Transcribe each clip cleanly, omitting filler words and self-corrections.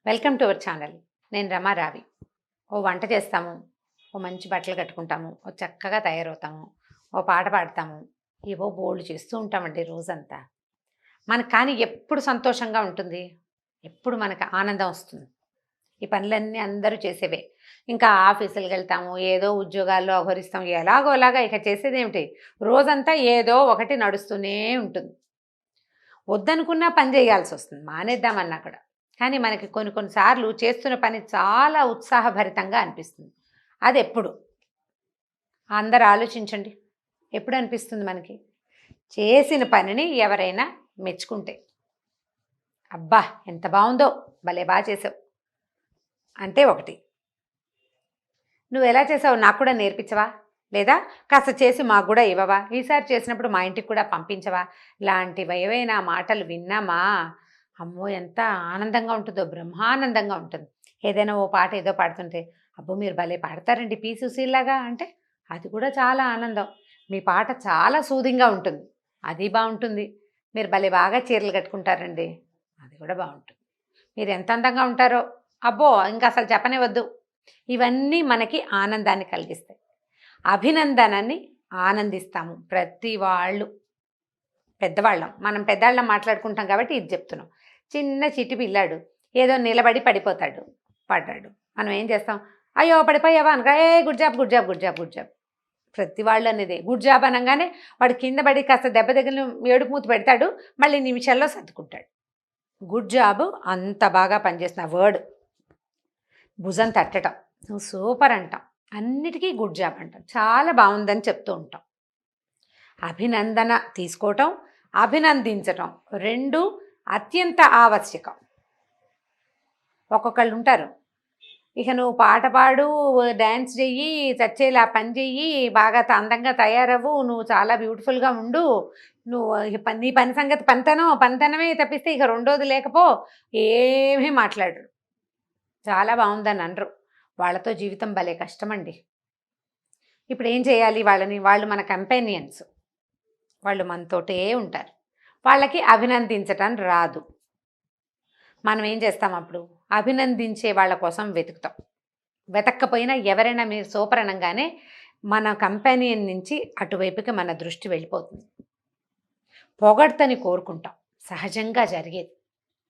Welcome to our channel. నేను రమారావి. ఓ వంట చేస్తాము, ఓ మంచి బట్టలు కట్టుకుంటాము, ఓ చక్కగా తయారవుతాము, ఓ పాట పాడతాము, ఏవో బోల్డు చేస్తూ ఉంటామండి రోజంతా. మనకు కానీ ఎప్పుడు సంతోషంగా ఉంటుంది, ఎప్పుడు మనకు ఆనందం వస్తుంది. ఈ పనులన్నీ అందరూ చేసేవే. ఇంకా ఆఫీసులకు వెళ్తాము, ఏదో ఉద్యోగాల్లో అహరిస్తాం, ఎలాగోలాగా ఇక చేసేదేమిటి, రోజంతా ఏదో ఒకటి నడుస్తూనే ఉంటుంది. వద్దనుకున్నా పని చేయాల్సి వస్తుంది, మానేద్దామన్నా కూడా. కానీ మనకి కొన్ని కొన్నిసార్లు చేస్తున్న పని చాలా ఉత్సాహభరితంగా అనిపిస్తుంది. అది ఎప్పుడు అందరు ఆలోచించండి, ఎప్పుడు అనిపిస్తుంది మనకి? చేసిన పనిని ఎవరైనా మెచ్చుకుంటే, అబ్బా ఎంత బాగుందో, భలే బాగా చేసావు అంటే ఒకటి. నువ్వు ఎలా చేసావు నాకు కూడా నేర్పించవా, లేదా కాస్త చేసి మాకు కూడా ఇవ్వవా, ఈసారి చేసినప్పుడు మా ఇంటికి కూడా పంపించవా, లాంటివి ఏవైనా మాటలు విన్నామా, అమ్మో ఎంత ఆనందంగా ఉంటుందో, బ్రహ్మానందంగా ఉంటుంది. ఏదైనా ఓ పాట ఏదో పాడుతుంటే, అబ్బో మీరు భలే పాడతారండి పి సుశీల్లాగా అంటే, అది కూడా చాలా ఆనందం. మీ పాట చాలా సూదింగ్గా ఉంటుంది, అది బాగుంటుంది. మీరు భలే బాగా చీరలు కట్టుకుంటారండి, అది కూడా బాగుంటుంది. మీరు ఎంత అందంగా ఉంటారో, అబ్బో ఇంకా అసలు చెప్పనే వద్దు. ఇవన్నీ మనకి ఆనందాన్ని కలిగిస్తాయి, అభినందనని ఆనందిస్తాము ప్రతి వాళ్ళు. పెద్దవాళ్ళం మనం, పెద్దవాళ్ళం మాట్లాడుకుంటాం కాబట్టి ఇది చెప్తున్నాం. చిన్న చిట్టి పిల్లాడు ఏదో నిలబడి పడిపోతాడు, పడ్డాడు, మనం ఏం చేస్తాం, అయ్యో పడిపోయావా అనగా, a good job good job good job good job. ప్రతి వాళ్ళు అనేది గుడ్ జాబ్ అనగానే వాడు కింద పడి కాస్త దెబ్బ దగ్గర ఏడుపు మూత పెడతాడు, మళ్ళీ నిమిషాల్లో సర్దుకుంటాడు. గుడ్ జాబ్ అంత బాగా పనిచేస్తున్న వర్డ్. భుజం తట్టడం, నువ్వు సూపర్ అంటాం, అన్నిటికీ గుడ్ జాబ్ అంటాం, చాలా బాగుందని చెప్తూ ఉంటాం. అభినందన తీసుకోవటం, అభినందించటం రెండు అత్యంత ఆవశ్యకం. ఒక్కొక్కళ్ళు ఉంటారు, ఇక నువ్వు పాట పాడు, డ్యాన్స్ చెయ్యి, చచ్చేలా పని చెయ్యి, బాగా అందంగా తయారవ్వు, నువ్వు చాలా బ్యూటిఫుల్గా ఉండు, నువ్వు నీ పని సంగతి పనితనమే తప్పిస్తే ఇక రెండోది లేకపో, ఏమీ మాట్లాడరు, చాలా బాగుందని అనరు. వాళ్ళతో జీవితం భలే కష్టమండి. ఇప్పుడు ఏం చేయాలి వాళ్ళని? వాళ్ళు మన కంపానియన్స్, వాళ్ళు మనతోటే ఉంటారు, వాళ్ళకి అభినందించటం రాదు. మనం ఏం చేస్తాం అప్పుడు? అభినందించే వాళ్ళ కోసం వెతుకుతాం. వెతక్కపోయినా ఎవరైనా మీరు సూపర్ అనగానే మన కంపానియన్ నుంచి అటువైపుకి మన దృష్టి వెళ్ళిపోతుంది. పొగడ్తని కోరుకుంటాం, సహజంగా జరిగేది.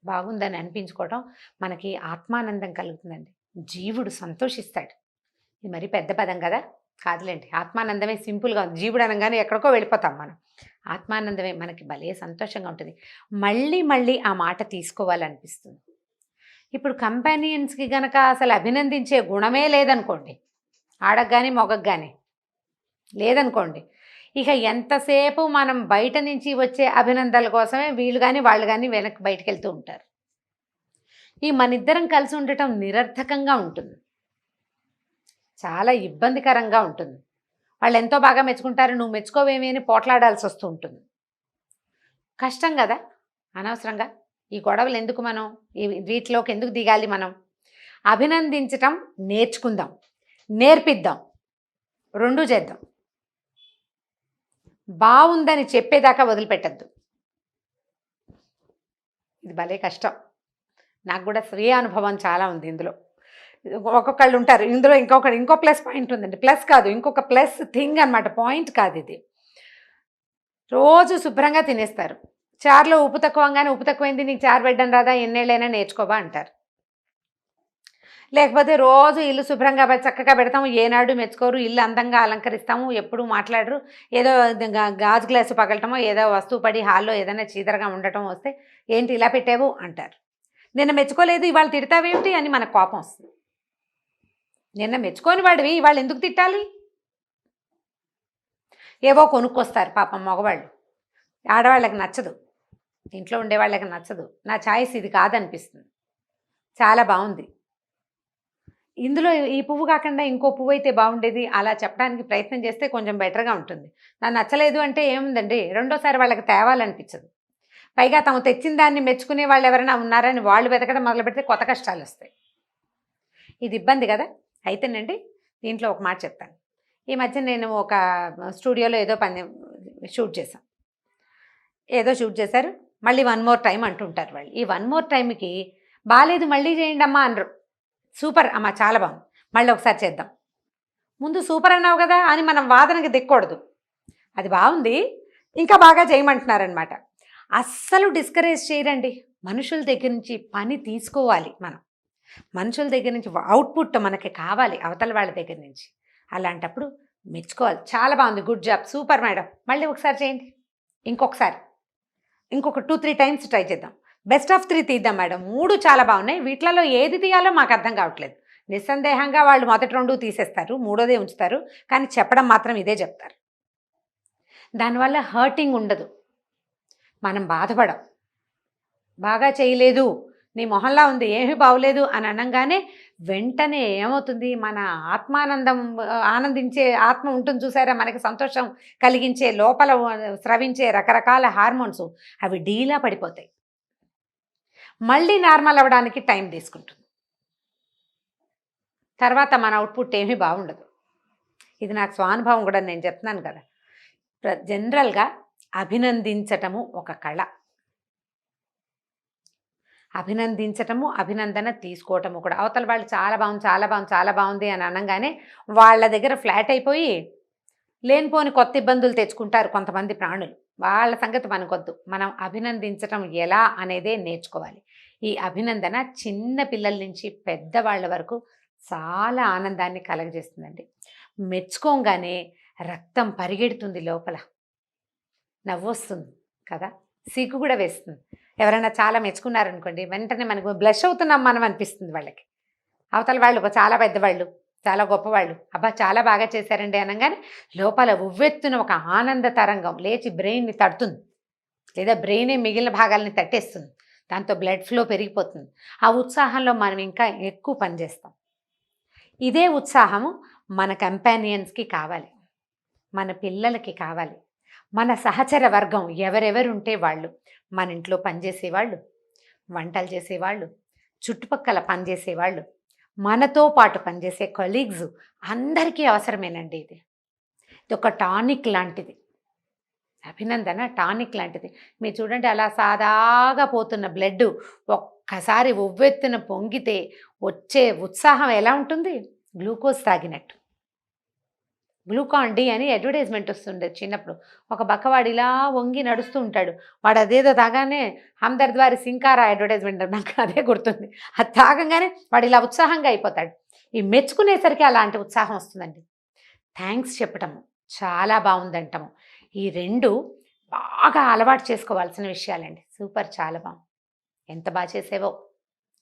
బాగుందని అనిపించుకోవటం మనకి ఆత్మానందం కలుగుతుందండి, జీవుడు సంతోషిస్తాడు. ఇది మరి పెద్ద పదం కదా, కాదులేండి, ఆత్మానందమే సింపుల్గా ఉంది. జీవుడు అనగానే ఎక్కడికో వెళ్ళిపోతాం మనం. ఆత్మానందమే మనకి భలే సంతోషంగా ఉంటుంది, మళ్ళీ మళ్ళీ ఆ మాట తీసుకోవాలనిపిస్తుంది. ఇప్పుడు కంపానియన్స్కి గనక అసలు అభినందించే గుణమే లేదనుకోండి, ఆడకు కానీ మొగకు కానీ లేదనుకోండి, ఇక ఎంతసేపు మనం బయట నుంచి వచ్చే అభినందనల కోసమే వీళ్ళు కానీ వాళ్ళు కానీ వెనక్కి బయటకు వెళ్తూ ఉంటారు. ఈ మనిద్దరం కలిసి ఉండటం నిరర్థకంగా ఉంటుంది, చాలా ఇబ్బందికరంగా ఉంటుంది. వాళ్ళు ఎంతో బాగా మెచ్చుకుంటారు, నువ్వు మెచ్చుకోవేమి అని పోట్లాడాల్సి వస్తూ ఉంటుంది. కష్టం కదా, అనవసరంగా ఈ గొడవలు ఎందుకు, మనం వీటిలోకి ఎందుకు దిగాలి? మనం అభినందించటం నేర్చుకుందాం, నేర్పిద్దాం, రెండూ చేద్దాం. బాగుందని చెప్పేదాకా వదిలిపెట్టద్దు, ఇది భలే కష్టం. నాకు కూడా స్వీయ అనుభవం చాలా ఉంది ఇందులో. ఒక్కొక్కళ్ళు ఉంటారు ఇందులో, ఇంకో ప్లస్ పాయింట్ ఉందండి, ప్లస్ కాదు ఇంకొక ప్లస్ థింగ్ అనమాట, పాయింట్ కాదు ఇది. రోజు శుభ్రంగా తినేస్తారు, చారులో ఉప్పు తక్కువగానే, ఉప్పు తక్కువైంది నీకు చారు పెట్టడం రాదా, ఎన్నేళ్ళైనా నేర్చుకోవా అంటారు. లేకపోతే రోజు ఇల్లు శుభ్రంగా చక్కగా పెడతాము, ఏనాడు మెచ్చుకోరు, ఇల్లు అందంగా అలంకరిస్తాము, ఎప్పుడు మాట్లాడరు, ఏదో గాజు గ్లాసు పగలటమో, ఏదో వస్తువు పడి హాల్లో ఏదైనా చీదరగా ఉండటం వస్తే, ఏంటి ఇలా పెట్టావు అంటారు. నిన్న మెచ్చుకోలేదు ఇవాళ తిడతావేమిటి అని మనకు కోపం వస్తుంది. నిన్న మెచ్చుకోని వాడివి ఇవాళ ఎందుకు తిట్టాలి? ఏవో కొనుక్కొస్తారు పాపం మగవాళ్ళు, ఆడవాళ్ళకి నచ్చదు, ఇంట్లో ఉండేవాళ్ళకి నచ్చదు, నా ఛాయిస్ ఇది కాదనిపిస్తుంది, చాలా బాగుంది, ఇందులో ఈ పువ్వు కాకుండా ఇంకో పువ్వు అయితే బాగుండేది, అలా చెప్పడానికి ప్రయత్నం చేస్తే కొంచెం బెటర్గా ఉంటుంది. నాకు నచ్చలేదు అంటే ఏముందండి, రెండోసారి వాళ్ళకి తేవాలనిపించదు. పైగా తాము తెచ్చిన దాన్ని మెచ్చుకునే వాళ్ళు ఎవరైనా ఉన్నారని వాళ్ళు వెతకడం మొదలు పెడితే కొత్త కష్టాలు వస్తాయి. ఇది ఇబ్బంది కదా. అయితేనండి దీంట్లో ఒక మాట చెప్తాను. ఈ మధ్య నేను ఒక స్టూడియోలో ఏదో పని షూట్ చేశాం, ఏదో షూట్ చేశారు, మళ్ళీ వన్ మోర్ టైం అంటుంటారు వాళ్ళు. ఈ వన్ మోర్ టైంకి బాలేదు మళ్ళీ చేయండి అమ్మా అనరు. సూపర్ అమ్మ చాలా బాగుంది, మళ్ళీ ఒకసారి చేద్దాం. ముందు సూపర్ అన్నావు కదా అని మనం వాదనకి దిక్కకూడదు. అది బాగుంది, ఇంకా బాగా చేయమంటున్నారనమాట. అస్సలు డిస్కరేజ్ చేయరండి. మనుషుల దగ్గర నుంచి పని తీసుకోవాలి మనం. మనుషుల దగ్గర నుంచి అవుట్పుట్ మనకి కావాలి అవతల వాళ్ళ దగ్గర నుంచి. అలాంటప్పుడు మెచ్చుకోవాలి. చాలా బాగుంది, గుడ్ జాబ్, సూపర్ మేడం, మళ్ళీ ఒకసారి చేయండి, ఇంకొకసారి, ఇంకొక 2-3 టైమ్స్ ట్రై చేద్దాం, బెస్ట్ ఆఫ్ 3 తీద్దాం మేడం, 3 చాలా బాగున్నాయి, వీటిలలో ఏది తీయాలో మాకు అర్థం కావట్లేదు. నిస్సందేహంగా వాళ్ళు మొదటి 2 తీసేస్తారు, మూడోదే ఉంచుతారు, కానీ చెప్పడం మాత్రం ఇదే చెప్తారు. దానివల్ల హర్టింగ్ ఉండదు, మనం బాధపడం. బాగా చేయలేదు, నీ మొహంలా ఉంది, ఏమీ బాగోలేదు అని అనగానే వెంటనే ఏమవుతుంది, మన ఆత్మానందం, ఆనందించే ఆత్మ ఉంటుంది చూసారా, మనకి సంతోషం కలిగించే లోపల స్రవించే రకరకాల హార్మోన్స్ అవి డీలా పడిపోతాయి. మళ్ళీ నార్మల్ అవ్వడానికి టైం తీసుకుంటుంది. తర్వాత మన అవుట్పుట్ ఏమీ బాగుండదు. ఇది నాకు స్వానుభవం కూడా, నేను చెప్తున్నాను కదా. జనరల్గా అభినందించటము ఒక కళ. అభినందించటము, అభినందన తీసుకోవటము కూడా. అవతల వాళ్ళు చాలా బాగుంది, చాలా బాగుంది, చాలా బాగుంది అని అనగానే వాళ్ళ దగ్గర ఫ్లాట్ అయిపోయి లేనిపోని కొత్త ఇబ్బందులు తెచ్చుకుంటారు కొంతమంది ప్రాణులు. వాళ్ళ సంగతి మనకొద్దు. మనం అభినందించటం ఎలా అనేదే నేర్చుకోవాలి. ఈ అభినందన చిన్న పిల్లల నుంచి పెద్దవాళ్ళ వరకు చాలా ఆనందాన్ని కలగజేస్తుందండి. మెచ్చుకోగానే రక్తం పరిగెడుతుంది లోపల, నవ్వొస్తుంది కదా, సిగ్గు కూడా వేస్తుంది. ఎవరైనా చాలా మెచ్చుకున్నారనుకోండి, వెంటనే మనకు బ్లష్ అవుతున్నాం మనం అనిపిస్తుంది వాళ్ళకి. అవతల వాళ్ళు చాలా పెద్దవాళ్ళు, చాలా గొప్పవాళ్ళు, అబ్బా చాలా బాగా చేశారండి అనగానే లోపల ఉవ్వెత్తున ఒక ఆనంద తరంగం లేచి బ్రెయిన్ని తడుతుంది, లేదా బ్రెయినే మిగిలిన భాగాల్ని తట్టేస్తుంది. దాంతో బ్లడ్ ఫ్లో పెరిగిపోతుంది. ఆ ఉత్సాహంలో మనం ఇంకా ఎక్కువ పనిచేస్తాం. ఇదే ఉత్సాహము మన కంపానియన్స్కి కావాలి, మన పిల్లలకి కావాలి, మన సహచర వర్గం ఎవరెవరుంటే వాళ్ళు, మన ఇంట్లో పనిచేసేవాళ్ళు, వంటలు చేసేవాళ్ళు, చుట్టుపక్కల పనిచేసేవాళ్ళు, మనతో పాటు పనిచేసే కొలీగ్స్ అందరికీ అవసరమేనండి. ఇది ఒక టానిక్ లాంటిది. అభినందన టానిక్ లాంటిది. మీరు చూడండి, అలా సాదాగా పోతున్న బ్లడ్ ఒక్కసారి ఉవ్వెత్తున పొంగితే వచ్చే ఉత్సాహం ఎలా ఉంటుంది, గ్లూకోజ్ తాగినట్టు. గ్లూకాన్ డి అని అడ్వర్టైజ్మెంట్ వస్తుండేది చిన్నప్పుడు. ఒక బక్కవాడు ఇలా వంగి నడుస్తూ ఉంటాడు, వాడు అదేదో తాగానే హమ్దర్ద్ వారి సింకారా అడ్వర్టైజ్మెంట్, నాకు అదే గుర్తుంది. అది తాగంగానే వాడు ఇలా ఉత్సాహంగా అయిపోతాడు. ఈ మెచ్చుకునేసరికి అలాంటి ఉత్సాహం వస్తుందండి. థ్యాంక్స్ చెప్పటము, చాలా బాగుందంటము, ఈ 2 బాగా అలవాటు చేసుకోవాల్సిన విషయాలండి. సూపర్, చాలా బాగుంది, ఎంత బాగా చేసేవో,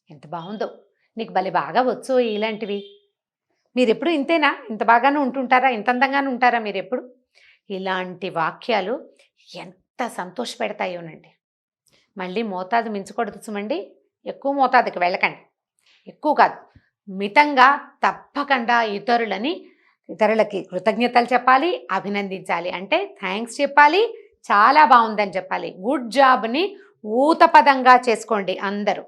ఎంత బాగుందో, నీకు భలే బాగా వచ్చో ఇలాంటివి. మీరెప్పుడు ఇంతేనా, ఇంత బాగానే ఉంటుంటారా, ఇంత అందంగానే ఉంటారా మీరెప్పుడు? ఇలాంటి వాక్యాలు ఎంత సంతోషపెడతాయోనండి. మళ్ళీ మోతాదు మించకూడదు సుమండి, ఎక్కువ మోతాదుకి వెళ్ళకండి, ఎక్కువ కాదు, మితంగా తప్పకుండా ఇతరులకి కృతజ్ఞతలు చెప్పాలి, అభినందించాలి. అంటే థ్యాంక్స్ చెప్పాలి, చాలా బాగుందని చెప్పాలి, గుడ్ జాబ్ని ఊతపదంగా చేసుకోండి అందరూ.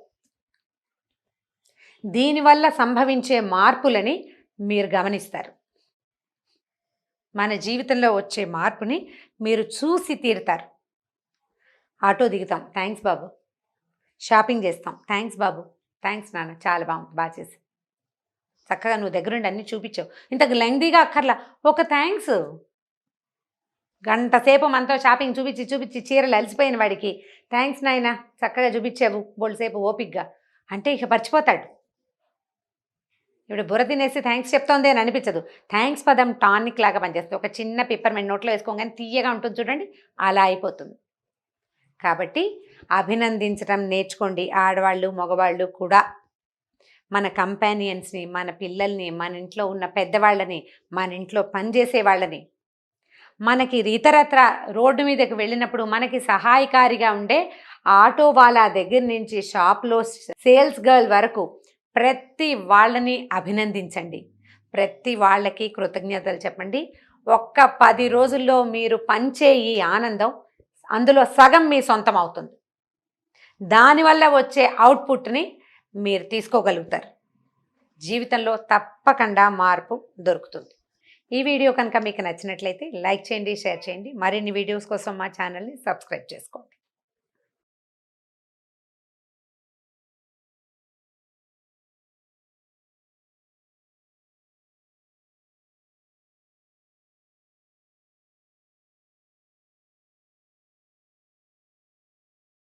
దీనివల్ల సంభవించే మార్పులని మీరు గమనిస్తారు. మన జీవితంలో వచ్చే మార్పుని మీరు చూసి తీరుతారు. ఆటో దిగుతాం, థ్యాంక్స్ బాబు. షాపింగ్ చేస్తాం, థ్యాంక్స్ బాబు, థ్యాంక్స్ నాన్న, చాలా బాగుంది, బాగా చేసి, చక్కగా నువ్వు దగ్గరుండి అన్నీ చూపించావు, ఇంతకు లెంగ్దీగా అక్కర్లా, ఒక థ్యాంక్స్. గంట సేపు మనతో షాపింగ్ చూపించి చీరలు అలసిపోయిన వాడికి థ్యాంక్స్ నాయన, చక్కగా చూపించావు బోల్సేపు ఓపిక్గా అంటే ఇక మర్చిపోతాడు. ఇప్పుడు బుర్ర తినేసి థ్యాంక్స్ చెప్తోంది అని అనిపించదు. థ్యాంక్స్ పదం టానిక్ లాగా పనిచేస్తుంది. ఒక చిన్న పిప్పర్మెంట్ నోట్లో వేసుకోగానే తీయగా ఉంటుంది చూడండి, అలా అయిపోతుంది. కాబట్టి అభినందించడం నేర్చుకోండి. ఆడవాళ్ళు మగవాళ్ళు కూడా మన కంపానియన్స్ని, మన పిల్లల్ని, మన ఇంట్లో ఉన్న పెద్దవాళ్ళని, మన ఇంట్లో పనిచేసే వాళ్ళని, మనకి ఇతరత్ర రోడ్డు మీదకి వెళ్ళినప్పుడు మనకి సహాయకారిగా ఉండే ఆటో వాళ్ళ దగ్గర నుంచి షాప్లో సేల్స్ గర్ల్ వరకు ప్రతి వాళ్ళని అభినందించండి, ప్రతి వాళ్ళకి కృతజ్ఞతలు చెప్పండి. ఒక్క 10 రోజుల్లో మీరు పంచే ఈ ఆనందం అందులో సగం మీ సొంతం అవుతుంది. దానివల్ల వచ్చే అవుట్పుట్ని మీరు తీసుకోగలుగుతారు. జీవితంలో తప్పకుండా మార్పు దొరుకుతుంది. ఈ వీడియో కనుక మీకు నచ్చినట్లయితే లైక్ చేయండి, షేర్ చేయండి. మరిన్ని వీడియోస్ కోసం మా ఛానల్ని సబ్స్క్రైబ్ చేసుకోండి.